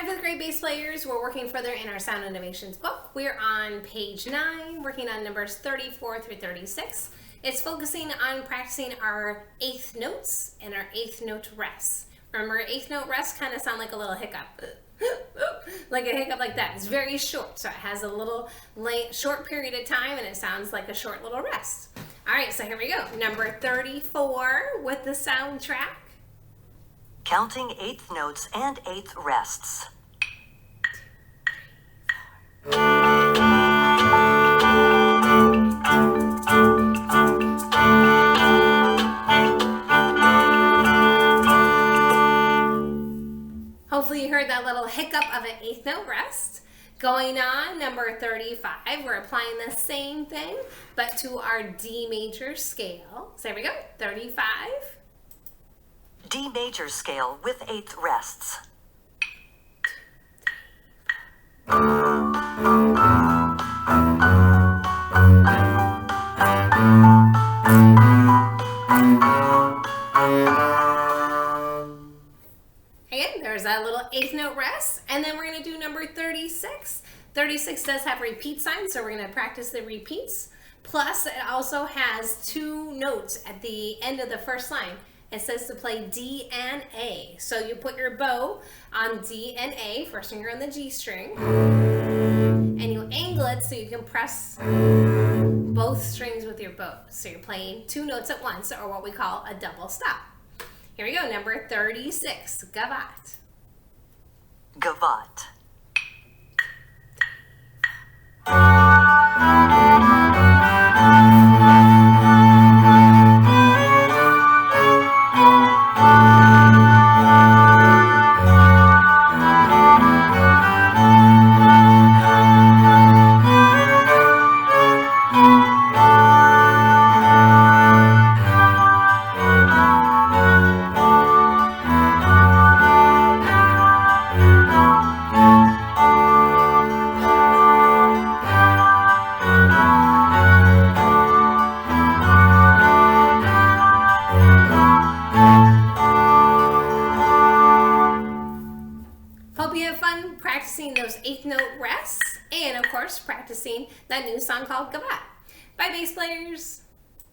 fifth grade bass players, we're working further in our Sound Innovations book. We're on page 9, working on numbers 34 through 36. It's focusing on practicing our eighth notes and our eighth note rests. Remember, eighth note rests kind of sound like a little hiccup. Like a hiccup like that. It's very short, so it has a little short period of time and it sounds like a short little rest. All right, so here we go. Number 34 with the soundtrack. Counting eighth notes and eighth rests. Hopefully you heard that little hiccup of an eighth note rest. Going on, number 35, we're applying the same thing, but to our D major scale. So here we go, 35. D major scale with eighth rests. Again, there's that little eighth note rest, and then we're going to do number 36. 36 does have repeat signs, so we're going to practice the repeats. Plus, it also has 2 notes at the end of the first line. It says to play D and A. So you put your bow on D and A, first finger on the G string, and you angle it so you can press both strings with your bow. So you're playing 2 notes at once, or what we call a double stop. Here we go, number 36, gavotte. Gavotte. Hope you have fun practicing those eighth note rests and, of course, practicing that new song called Gavotte. Bye, bass players.